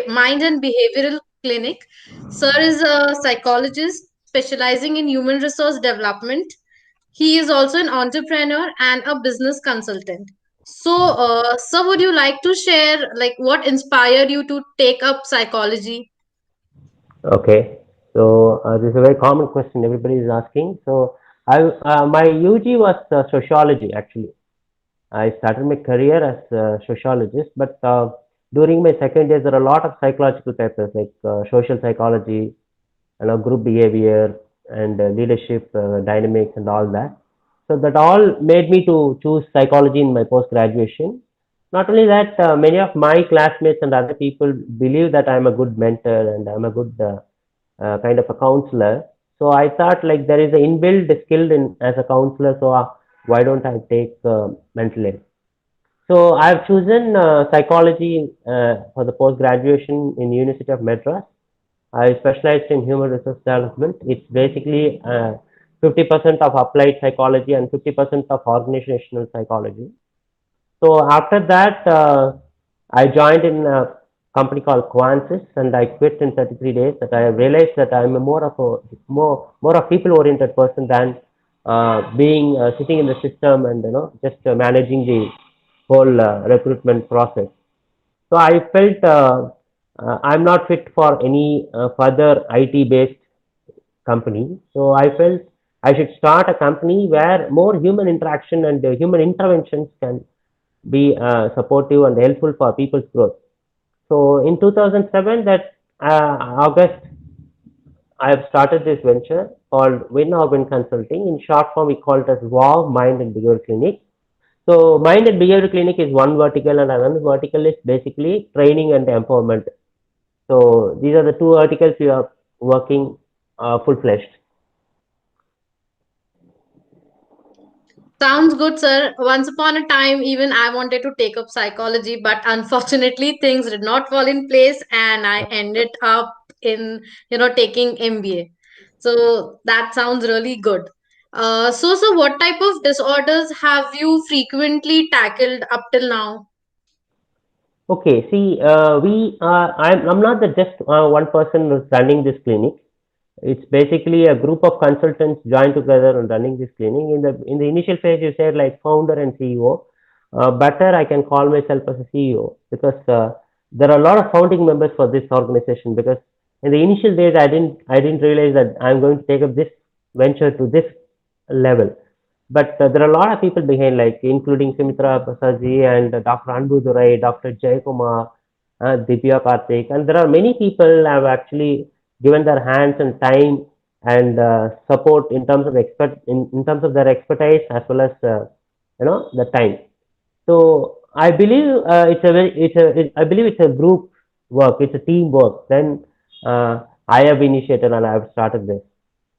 Mind and Behavioral Clinic. Sir is a psychologist specializing in human resource development. He is also an entrepreneur and a business consultant. So, sir, would you like to share like what inspired you to take up psychology? Okay, so this is a very common question everybody is asking. So, my UG was sociology actually. I started my career as a sociologist, but during my second year, there are a lot of psychological papers like social psychology, group behavior, and leadership dynamics, and all that. So that all made me to choose psychology in my post graduation. Not only that, many of my classmates and other people believe that I'm a good mentor and I'm a good kind of a counselor. So I thought like there is an inbuilt skill in as a counselor. So why don't I take mental health? So I've chosen psychology for the post graduation in University of Madras. I specialized in human resource development. It's basically 50% of applied psychology and 50% of organizational psychology. So after that, I joined in a company called Quansis, and I quit in 33 days. That I realized that I'm a more of people oriented person than being sitting in the system and just managing the whole recruitment process. So I felt I'm not fit for any further IT based company. So I felt I should start a company where more human interaction and human interventions can be supportive and helpful for people's growth. So in 2007, that August, I have started this venture called Win Urban Consulting. In short form, we call it as WOW Mind and Behavior Clinic. So Mind and Behavior Clinic is one vertical, and another vertical is basically training and empowerment. So these are the two verticals we are working full fledged. Sounds good, sir. Once upon a time, even I wanted to take up psychology, but unfortunately, things did not fall in place, and I ended up in taking MBA. So that sounds really good. So what type of disorders have you frequently tackled up till now? Okay, see, I'm not the just one person who's running this clinic. It's basically a group of consultants joined together and running this clinic. In the initial phase, you said like founder and CEO. Better, I can call myself as a CEO because there are a lot of founding members for this organization. Because in the initial days, I didn't realize that I'm going to take up this venture to this level. But there are a lot of people behind, like including Sumitra Prasadji and Dr. Anbu Durai, Dr. Jayakumar, Divya Karthik, and there are many people have actually given their hands and time and support in terms of in terms of their expertise as well as the time. So I believe I believe it's a group work, it's a team work. Then I have initiated and I have started this.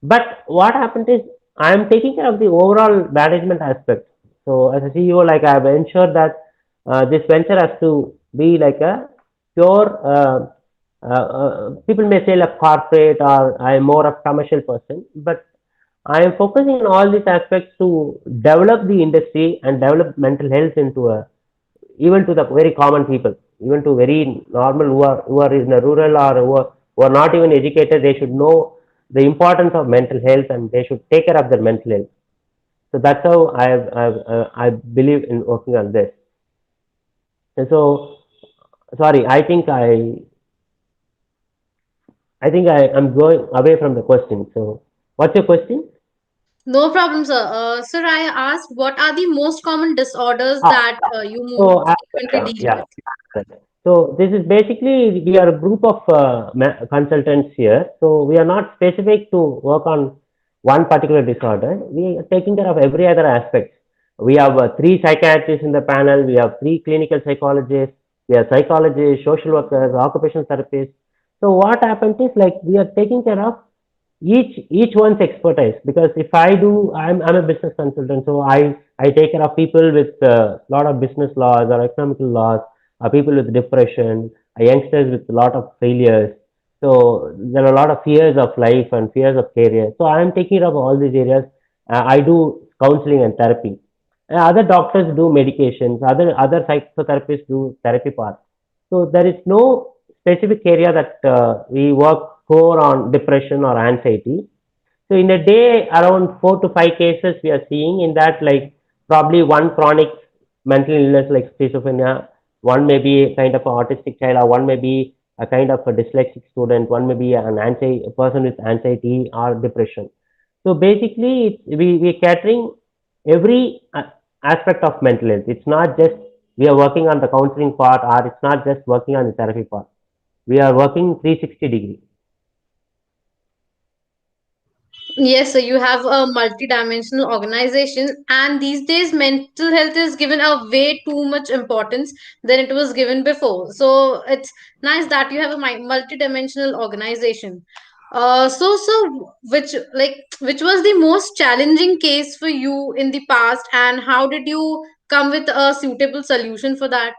But what happened is I am taking care of the overall management aspect. So as a CEO, like I have ensured that this venture has to be like a pure. People may say like corporate, or I am more of commercial person, but I am focusing on all these aspects to develop the industry and develop mental health into a even to the very common people, even to very normal who are in a rural or who are not even educated, they should know the importance of mental health and they should take care of their mental health. So that's how I believe in working on this. And so, sorry, I think I am going away from the question. So, what's your question? No problem, sir. Sir, I asked what are the most common disorders Ah, that you so, frequently deal yeah. with? Correct. So this is basically we are a group of consultants here. So we are not specific to work on one particular disorder. We are taking care of every other aspect. We have three psychiatrists in the panel. We have three clinical psychologists. We have psychologists, social workers, occupational therapists. So what happens is like we are taking care of each one's expertise, because if I do, I'm a business consultant, so I take care of people with a lot of business laws or economical laws, people with depression, youngsters with a lot of failures. So there are a lot of fears of life and fears of career. So I am taking care of all these areas. I do counseling and therapy. Other doctors do medications. Other psychotherapists do therapy part. So there is no specific area that we work core on depression or anxiety. So in a day, around 4 to 5 cases we are seeing. In that, like probably one chronic mental illness like schizophrenia, one may be a kind of an autistic child, or one may be a kind of a dyslexic student, one may be a person with anxiety or depression. So basically, we catering every aspect of mental health. It's not just we are working on the counseling part, or it's not just working on the therapy part. We are working 360 degree. Yes, so you have a multi-dimensional organization, and these days mental health is given a way too much importance than it was given before. So it's nice that you have a multi-dimensional organization. So which was the most challenging case for you in the past, and how did you come with a suitable solution for that?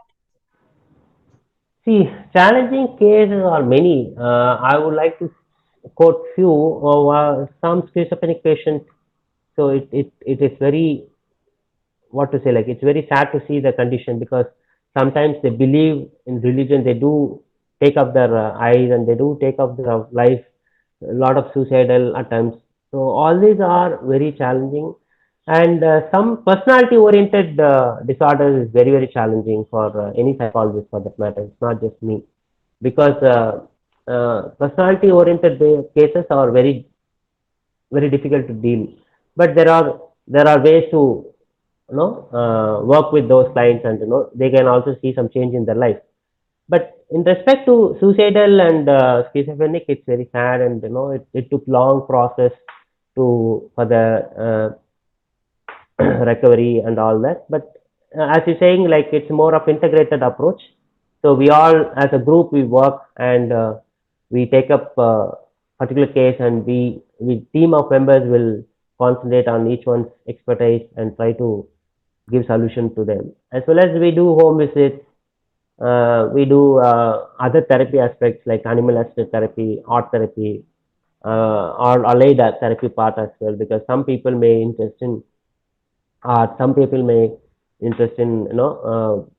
See, challenging cases are many. I would like to quote few of some schizophrenic patients. So it is very, what to say, like it's very sad to see the condition, because sometimes they believe in religion, they do take up their eyes, and they do take up their life, a lot of suicidal attempts. So all these are very challenging, and some personality oriented disorders is very challenging for any psychologist for that matter. It's not just me, because personality oriented cases are very difficult to deal. But there are ways to work with those clients, and they can also see some change in their life. But in respect to suicidal and schizophrenic, it's very sad, and it took long process to for the recovery and all that. But as you're saying, like it's more of integrated approach. So we all, as a group, we work, and we take up particular case, and we team of members will concentrate on each one's expertise and try to give solution to them. As well as we do home visits, we do other therapy aspects like animal assisted therapy, art therapy, or allied therapy part as well, because some people may interest in art, some people may interest in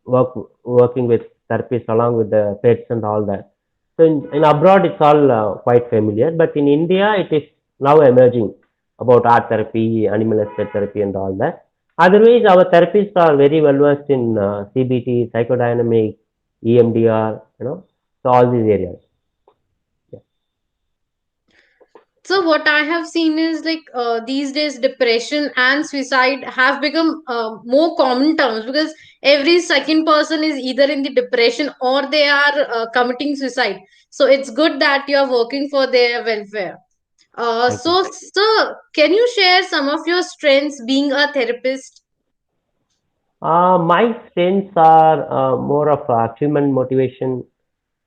working with therapists along with the pets and all that. So in abroad it's all quite familiar, but in India it is now emerging about art therapy, animal assisted therapy and all that. Otherwise, our therapists are very well versed in CBT, psychodynamic, EMDR, so all these areas. Yeah. So what I have seen is like these days depression and suicide have become more common terms, because every second person is either in the depression or they are committing suicide. So it's good that you are working for their welfare. Thank you. So sir, can you share some of your strengths being a therapist? My strengths are more of achievement motivation,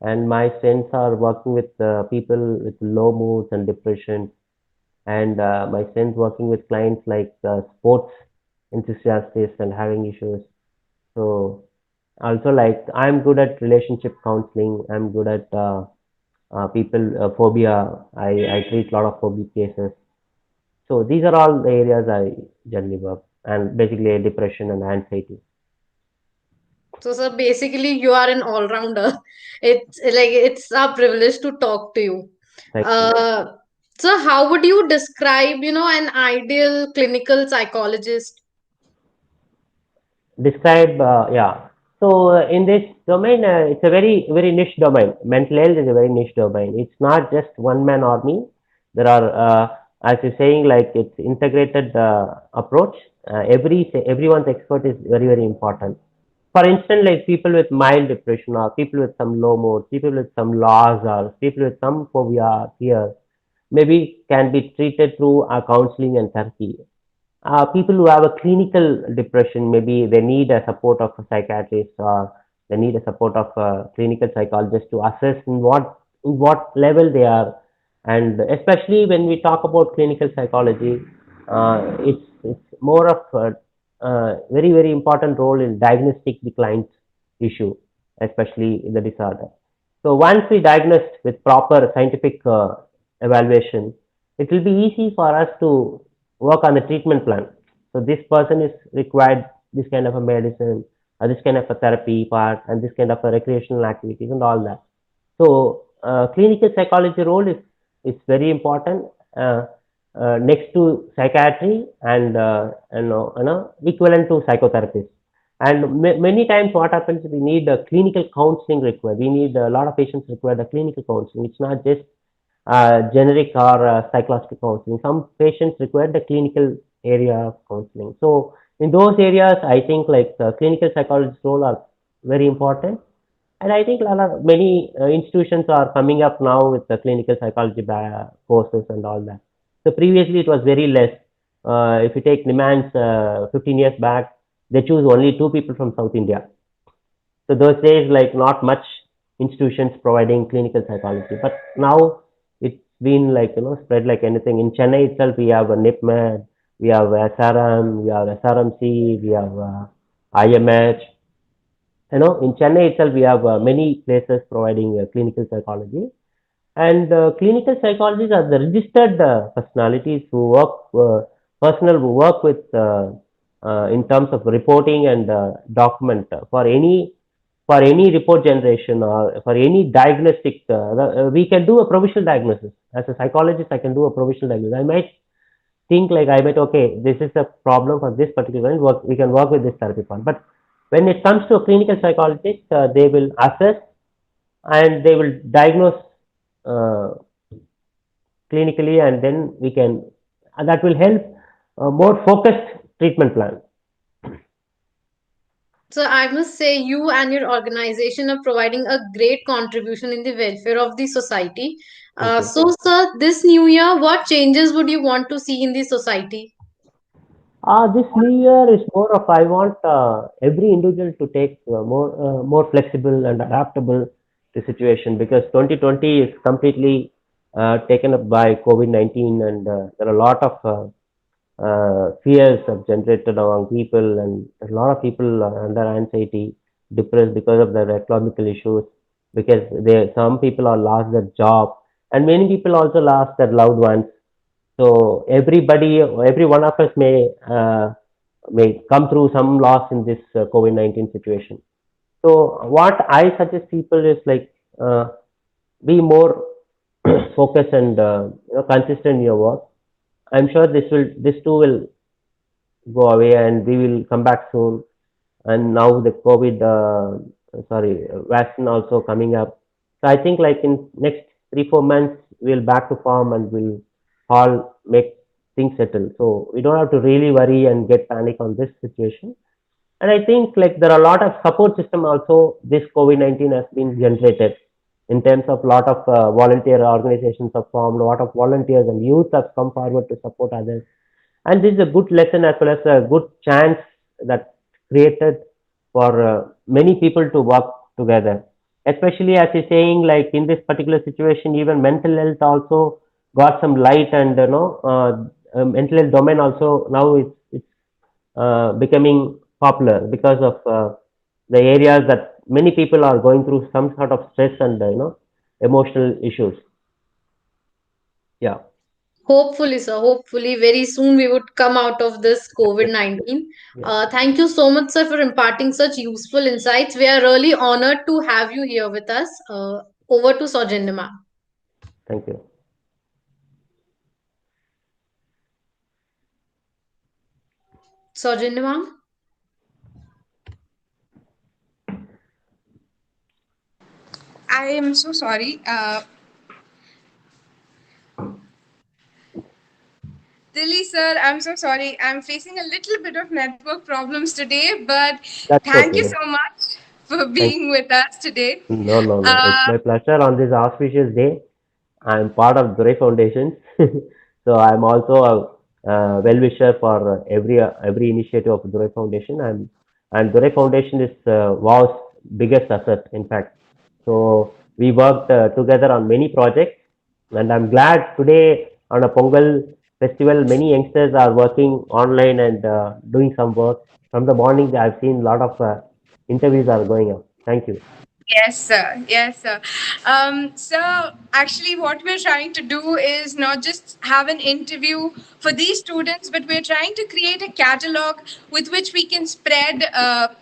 and my strengths are working with people with low moods and depression, and my strength working with clients like sports enthusiasts and having issues. So also, like I'm good at relationship counseling, I'm good at people phobia. I treat a lot of phobia cases. So these are all the areas I generally work, and basically depression and anxiety. So sir, basically you are an all-rounder. It's a privilege to talk to you. Thank you. Uh, so how would you describe, an ideal clinical psychologist? Describe, yeah. So in this domain, it's a very niche domain. Mental health is a very niche domain. It's not just one man army. There are, as you're saying, like it's integrated approach. Everyone's expert is very important. For instance, like people with mild depression, or people with some low mood, people with some loss, or people with some phobia, fear, maybe can be treated through counseling and therapy. People who have a clinical depression, maybe they need a support of a psychiatrist, or they need a support of a clinical psychologist to assess in what level they are. And especially when we talk about clinical psychology, it's more of a very important role in diagnostic the client's issue, especially in the disorder. So once we diagnose with proper scientific evaluation, it will be easy for us to work on the treatment plan. So this person is required this kind of a medicine, this kind of a therapy part and this kind of a recreational activities and all that. So clinical psychology role is very important next to psychiatry and equivalent to psychotherapist. And many times what happens, we need a clinical counseling required. We need a lot of patients require the clinical counseling. It's not just generic or psychological counseling. Some patients require the clinical area of counseling. So in those areas, I think like clinical psychologist role are very important. And I think many institutions are coming up now with the clinical psychology courses and all that. So previously it was very less. If you take NIMANS 15 years back, they choose only two people from South India. So those days, like not much institutions providing clinical psychology, but now it's been like spread like anything. In Chennai itself, we have a NIPMED, we have SRM, we have SRMC, we have IMH. In Chennai itself, we have many places providing clinical psychology. And clinical psychologists are the registered personalities who personnel who work with in terms of reporting and document for any report generation or for any diagnostic. We can do a provisional diagnosis. As a psychologist, I can do a provisional diagnosis. I might think like I might, okay, this is a problem for this particular one. We can work with this therapy plan. But when it comes to a clinical psychologist, they will assess and they will diagnose uh, clinically, and then we can, and that will help more focused treatment plan. So I must say, you and your organization are providing a great contribution in the welfare of the society. Thank you. So, sir, this new year, what changes would you want to see in the society? This new year is more of I want every individual to take more flexible and adaptable to situation, because 2020 is completely taken up by COVID-19, and there are a lot of fears have generated among people, and a lot of people are under anxiety, depressed because of their economical issues, because some people are lost their job, and many people also lost their loved ones. So every one of us may come through some loss in this COVID-19 situation. So what I suggest people is like be more focused and consistent in your work. I'm sure this too will go away and we will come back soon. And now the COVID, vaccine also coming up. So I think like in next 3 4 months we'll back to farm and we'll all make things settle. So we don't have to really worry and get panic on this situation. And I think like there are a lot of support system also this COVID-19 has been generated in terms of lot of volunteer organizations have formed, a lot of volunteers and youth have come forward to support others. And this is a good lesson as well as a good chance that created for many people to work together. Especially as you're saying, like in this particular situation, even mental health also got some light, and mental health domain also now it's becoming popular because of the areas that many people are going through some sort of stress and emotional issues. Yeah. Hopefully, sir. Hopefully, very soon we would come out of this Yes. COVID-19. Yeah. Thank you so much, sir, for imparting such useful insights. We are really honored to have you here with us. Over to Saujanya ma'am. Thank you. Saujanya ma'am. I am so sorry. Dilly sir, I'm so sorry. I'm facing a little bit of network problems today, but That's thank you okay. so much for Thank being with us today. No, no, no. It's Uh, my pleasure on this auspicious day. I'm part of Durai Foundation, so I'm also a well-wisher for every initiative of Durai Foundation. And Durai Foundation is WOW's biggest asset, in fact. So we worked together on many projects, and I'm glad today on a Pongal festival, many youngsters are working online and doing some work. From the morning, I've seen a lot of interviews are going on. Thank you. Yes, sir. Yes, sir. So actually, what we're trying to do is not just have an interview for these students, but we're trying to create a catalog with which we can spread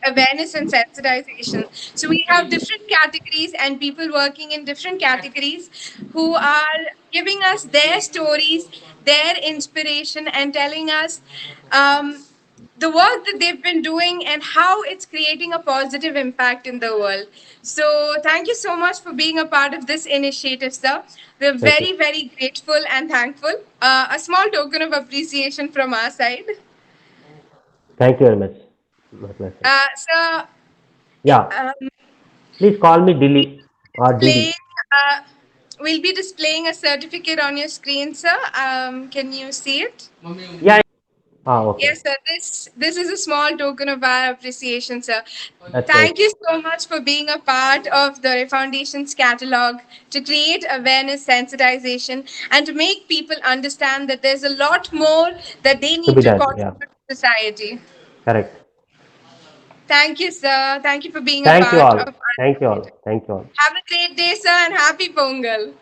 awareness and sensitization. So we have different categories and people working in different categories who are giving us their stories, their inspiration, and telling us. The work that they've been doing and how it's creating a positive impact in the world. So, thank you so much for being a part of this initiative, sir. We're Thank you. very, very grateful and thankful. A small token of appreciation from our side. Thank you very much. My pleasure. So, Yeah, um, please call me Dilly or displaying, Didi. uh, we'll be displaying a certificate on your screen, sir. Can you see it? Yeah. Okay. Yes, sir. This is a small token of our appreciation, sir. That's nice. Thank you so much for being a part of the Foundation's catalog to create awareness, sensitization, and to make people understand that there's a lot more that they To need be to done. Yeah. contribute to society. Correct. Thank you, sir. Thank you for being a Thank you part of all. our Thank you initiative. all. Thank you all. Have a great day, sir, and happy Pongal.